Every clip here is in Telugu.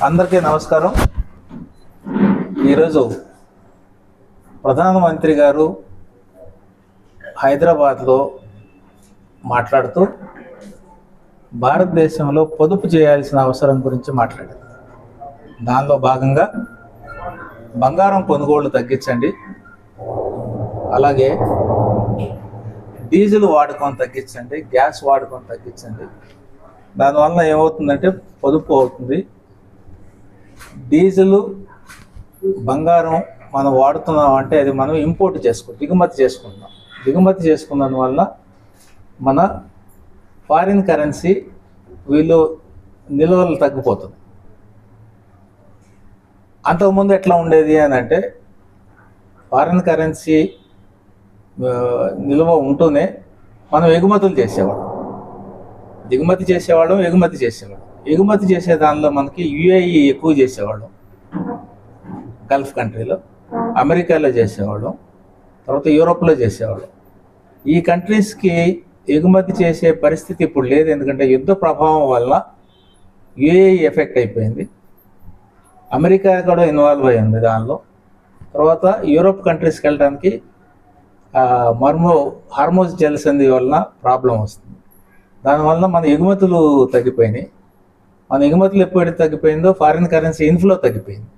అందరికీ నమస్కారం. ఈరోజు ప్రధానమంత్రి గారు హైదరాబాద్లో మాట్లాడుతూ భారతదేశంలో పొదుపు చేయాల్సిన అవసరం గురించి మాట్లాడారు. దానిలో భాగంగా బంగారం కొనుగోళ్లు తగ్గించండి, అలాగే డీజిల్ వాడకం తగ్గించండి, గ్యాస్ వాడకం తగ్గించండి. దానివల్ల ఏమవుతుందంటే పొదుపు అవుతుంది. డీజిల్ బంగారం మనం వాడుతున్నాం అంటే అది మనం ఇంపోర్ట్ దిగుమతి చేసుకున్నందు వల్ల మన ఫారిన్ కరెన్సీ నిల్వలు తగ్గిపోతుంది. అంతకుముందు ఎట్లా ఉండేది అని అంటే ఫారిన్ కరెన్సీ నిల్వ ఉంటూనే మనం ఎగుమతులు చేసేవాళ్ళం, దిగుమతి చేసేవాళ్ళం, ఎగుమతి చేసే దానిలో మనకి యుఏఈ ఎక్కువ చేసేవాళ్ళం, గల్ఫ్ కంట్రీలో, అమెరికాలో చేసేవాళ్ళం, తర్వాత యూరోప్లో చేసేవాళ్ళం. ఈ కంట్రీస్కి ఎగుమతి చేసే పరిస్థితి ఇప్పుడు లేదు, ఎందుకంటే యుద్ధ ప్రభావం వల్ల యుఏఈ ఎఫెక్ట్ అయిపోయింది, అమెరికా కూడా ఇన్వాల్వ్ అయ్యింది దానిలో. తర్వాత యూరోప్ కంట్రీస్కి వెళ్ళడానికి హార్మోజ్ జలసంధి వలన ప్రాబ్లం వస్తుంది. దానివల్ల మన ఎగుమతులు తగ్గిపోయినాయి. మన ఎగుమతులు ఎప్పుడైతే తగ్గిపోయిందో ఫారిన్ కరెన్సీ ఇన్ఫ్లో తగ్గిపోయింది,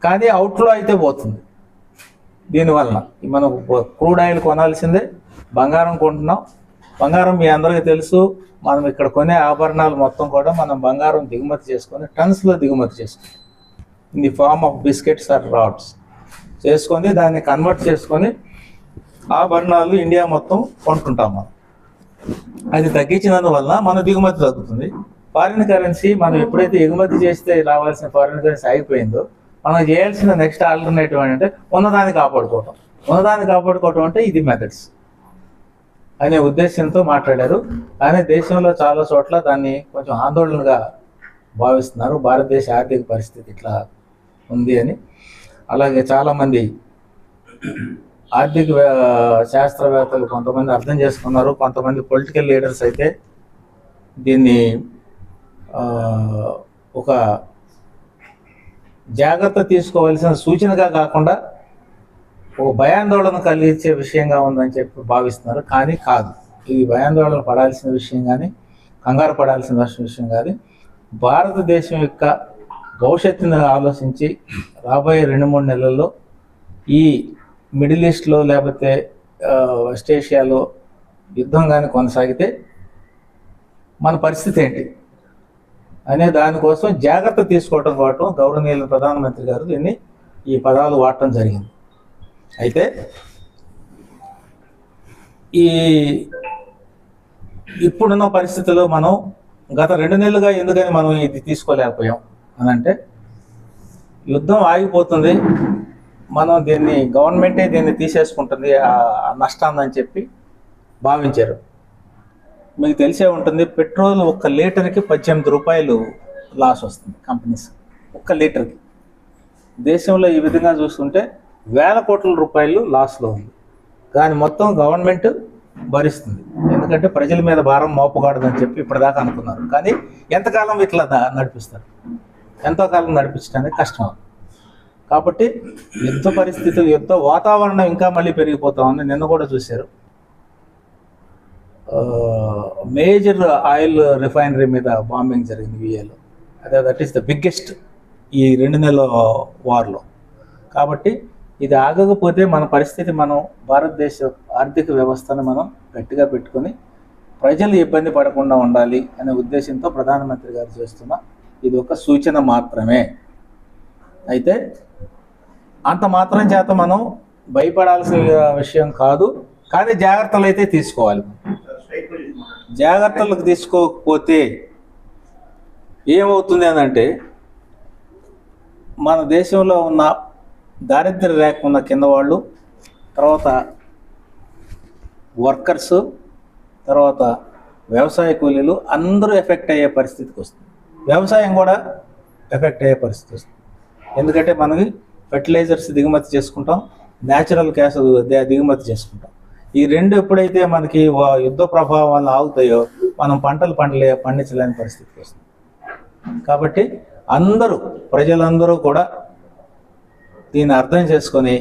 కానీ అవుట్ఫ్లో అయితే పోతుంది. దీనివల్ల మనం క్రూడ్ ఆయిల్ కొనాల్సిందే, బంగారం కొంటున్నాం. బంగారం మీ అందరికీ తెలుసు, మనం ఇక్కడ కొనే ఆభరణాలు మొత్తం కూడా మనం బంగారం దిగుమతి చేసుకొని టన్స్లో దిగుమతి చేసుకుంటాం. In the form of biscuits or rods చేసుకొని దాన్ని కన్వర్ట్ చేసుకొని ఆభరణాలు ఇండియా మొత్తం కొంటుంటాం మనం. అది తగ్గించినందువల్ల మన దిగుమతి తగ్గుతుంది. ఫారిన్ కరెన్సీ మనం ఎప్పుడైతే ఎగుమతి చేస్తే రావాల్సిన ఫారిన్ కరెన్సీ ఆగిపోయిందో మనం చేయాల్సిన నెక్స్ట్ ఆల్టర్నేటివ్ అంటే ఉన్నదాన్ని కాపాడుకోవటం అంటే ఇది మెథడ్స్ అనే ఉద్దేశంతో మాట్లాడారు. కానీ దేశంలో చాలా చోట్ల దాన్ని కొంచెం ఆందోళనగా భావిస్తున్నారు. భారతదేశ ఆర్థిక పరిస్థితి ఇట్లా ఉంది అని. అలాగే చాలామంది ఆర్థిక శాస్త్రవేత్తలు కొంతమంది అర్థం చేసుకున్నారు, కొంతమంది పొలిటికల్ లీడర్స్ అయితే దీన్ని ఒక జాగ్రత్త తీసుకోవాల్సిన సూచనగా కాకుండా ఒక భయాందోళన కలిగించే విషయంగా ఉందని చెప్పి భావిస్తున్నారు. కానీ కాదు, ఇది భయాందోళన పడాల్సిన విషయం కానీ కంగారు పడాల్సిన విషయం కాదు. భారతదేశం యొక్క భవిష్యత్తును ఆలోచించి రాబోయే 2-3 నెలల్లో ఈ మిడిల్ ఈస్ట్లో లేకపోతే వెస్ట్ ఏషియాలో యుద్ధం కానీ కొనసాగితే మన పరిస్థితి ఏంటి అనే దానికోసం జాగ్రత్త తీసుకోవడం కోసం గౌరవనీయులు ప్రధానమంత్రి గారు ఈ పదాలు వాడటం జరిగింది. అయితే ఇప్పుడున్న పరిస్థితుల్లో మనం గత 2 నెలలుగా ఎందుకని మనం ఇది తీసుకోలేకపోయాం అని అంటే యుద్ధం ఆగిపోతుంది, మనం గవర్నమెంటే దీన్ని తీసేసుకుంటుంది ఆ నష్టాన్ని అని చెప్పి భావించారు. మీకు తెలిసే ఉంటుంది, పెట్రోల్ 1 లీటర్కి 18 రూపాయలు లాస్ వస్తుంది కంపెనీస్, 1 లీటర్కి. దేశంలో ఈ విధంగా చూస్తుంటే వేల కోట్ల రూపాయలు లాస్లో ఉంది. కానీ మొత్తం గవర్నమెంట్ భరిస్తుంది, ఎందుకంటే ప్రజల మీద భారం మోపకూడదని చెప్పి ఇప్పటిదాకా అనుకున్నారు. కానీ ఎంతకాలం ఇట్లా నడిపిస్తారు? ఎంతో కాలం నడిపించడానికి కష్టం. కాబట్టి యుద్ధ పరిస్థితులు, యుద్ధ వాతావరణం ఇంకా మళ్ళీ పెరిగిపోతా ఉంది. నిన్న కూడా చూశారు, మేజర్ ఆయిల్ రిఫైనరీ మీద బాంబింగ్ జరిగింది యూఏలో. దట్ ఈస్ ద బిగ్గెస్ట్ ఈ 2 నెలల వార్లో. కాబట్టి ఇది ఆగకపోతే మన పరిస్థితి, మనం భారతదేశ ఆర్థిక వ్యవస్థను మనం గట్టిగా పెట్టుకొని ప్రజలు ఇబ్బంది పడకుండా ఉండాలి అనే ఉద్దేశంతో ప్రధానమంత్రి గారు చేస్తున్న ఇది ఒక సూచన మాత్రమే. అయితే అంత మాత్రం చేత మనం భయపడాల్సిన విషయం కాదు, కానీ జాగ్రత్తలు అయితే తీసుకోవాలి. జాగ్రత్తలకు తీసుకోకపోతే ఏమవుతుంది అని అంటే మన దేశంలో ఉన్న దారిద్ర్య రేఖ ఉన్న కింద వాళ్ళు, తర్వాత వర్కర్సు, తర్వాత వ్యవసాయ కూలీలు అందరూ ఎఫెక్ట్ అయ్యే పరిస్థితికి వస్తుంది. వ్యవసాయం కూడా ఎఫెక్ట్ అయ్యే పరిస్థితి వస్తుంది. ఎందుకంటే మనకి ఫెర్టిలైజర్స్ దిగుమతి చేసుకుంటాం, న్యాచురల్ గ్యాస్ దిగుమతి చేసుకుంటాం. ఈ 2 ఎప్పుడైతే మనకి యుద్ధ ప్రభావం వల్ల ఆగుతాయో మనం పంటలు పండించలేని పరిస్థితికి వస్తుంది. కాబట్టి అందరూ ప్రజలందరూ కూడా దీన్ని అర్థం చేసుకొని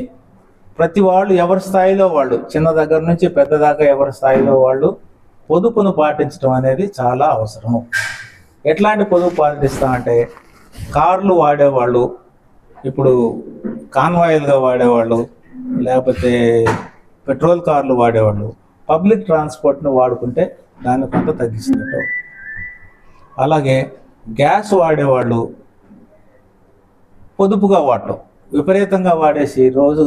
ప్రతి వాళ్ళు ఎవరి స్థాయిలో వాళ్ళు, చిన్న దగ్గర నుంచి పెద్ద దాకా ఎవరి స్థాయిలో వాళ్ళు పొదుపును పాటించడం అనేది చాలా అవసరం. ఎట్లాంటి పొదుపు పాటిస్తామంటే, కార్లు వాడేవాళ్ళు ఇప్పుడు కాన్వాయిల్గా వాడేవాళ్ళు, లేకపోతే పెట్రోల్ కార్లు వాడేవాళ్ళు పబ్లిక్ ట్రాన్స్పోర్ట్ను వాడుకుంటే దాన్ని కొంత తగ్గిస్తున్నట్టు. అలాగే గ్యాస్ వాడేవాళ్ళు పొదుపుగా వాడటం, విపరీతంగా వాడేసి రోజు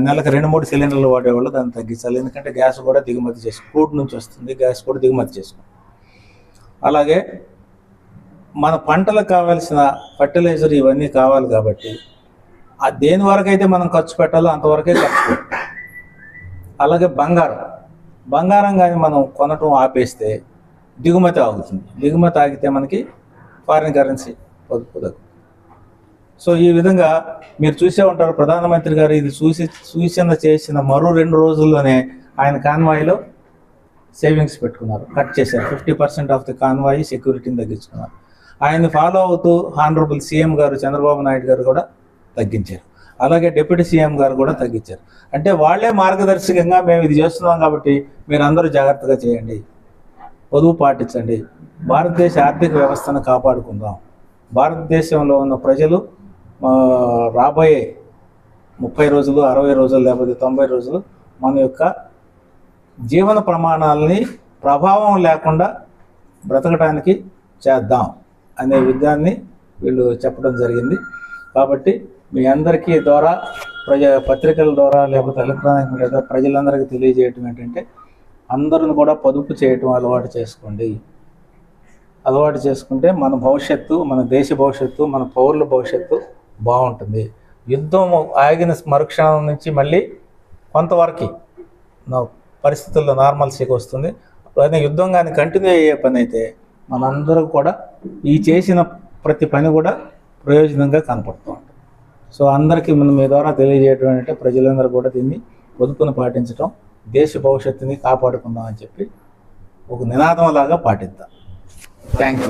నెలకు 2-3 సిలిండర్లు వాడేవాళ్ళు దాన్ని తగ్గించాలి. ఎందుకంటే గ్యాస్ కూడా దిగుమతి క్రూడ్ నుంచి వస్తుంది, గ్యాస్ కూడా దిగుమతి చేసుకో. అలాగే మన పంటలకు కావాల్సిన ఫర్టిలైజర్ ఇవన్నీ కావాలి కాబట్టి దేని వరకైతే మనం ఖర్చు పెట్టాలో అంతవరకే ఖర్చు పెట్టాలి. అలాగే బంగారం కానీ మనం కొనటం ఆపేస్తే దిగుమతి ఆగుతుంది. దిగుమతి ఆగితే మనకి ఫారిన్ కరెన్సీ పొదుపు తగ్గుతుంది. సో ఈ విధంగా మీరు చూసే ఉంటారు, ప్రధానమంత్రి గారు ఇది సూచన చేసిన మరో 2 రోజుల్లోనే ఆయన కాన్వాయ్లో సేవింగ్స్ పెట్టుకున్నారు, కట్ చేశారు. 50% ఆఫ్ ది కాన్వాయ్ సెక్యూరిటీని తగ్గించుకున్నారు. ఆయన్ని ఫాలో అవుతూ హానరబుల్ సీఎం గారు చంద్రబాబు నాయుడు గారు కూడా తగ్గించారు. అలాగే డిప్యూటీ సీఎం గారు కూడా తగ్గించారు. అంటే వాళ్ళే మార్గదర్శకంగా మేము ఇది చేస్తున్నాం కాబట్టి మీరు అందరూ జాగ్రత్తగా చేయండి, పొదుపు పాటించండి, భారతదేశ ఆర్థిక వ్యవస్థను కాపాడుకుందాం. భారతదేశంలో ఉన్న ప్రజలు రాబోయే 30 రోజులు, 60 రోజులు, లేకపోతే 90 రోజులు మన యొక్క జీవన ప్రమాణాలని ప్రభావం లేకుండా బ్రతకడానికి చేద్దాం అనే విధాన్ని వీళ్ళు చెప్పడం జరిగింది. కాబట్టి మీ అందరికీ ద్వారా పత్రికల ద్వారా లేకపోతే ఎలక్ట్రానిక్ మీడియా ద్వారా ప్రజలందరికీ తెలియజేయటం ఏంటంటే, అందరిని కూడా పొదుపు చేయటం అలవాటు చేసుకోండి. అలవాటు చేసుకుంటే మన భవిష్యత్తు, మన దేశ భవిష్యత్తు, మన పౌరుల భవిష్యత్తు బాగుంటుంది. యుద్ధం ఆగిన మరుక్షణం నుంచి మళ్ళీ కొంతవరకు పరిస్థితుల్లో నార్మల్సీకి వస్తుంది. అదే యుద్ధం కానీ కంటిన్యూ అయ్యే పని అయితే మనందరూ కూడా ఈ చేసిన ప్రతి పని కూడా ప్రయోజనంగా కనపడుతూ ఉంటుంది. సో అందరికీ మనం మీ ద్వారా తెలియజేయడం అంటే, ప్రజలందరూ కూడా దీన్ని పొదుపును పాటించడం, దేశ భవిష్యత్తుని కాపాడుకుందాం అని చెప్పి ఒక నినాదం లాగా పాటిద్దాం. Thank you.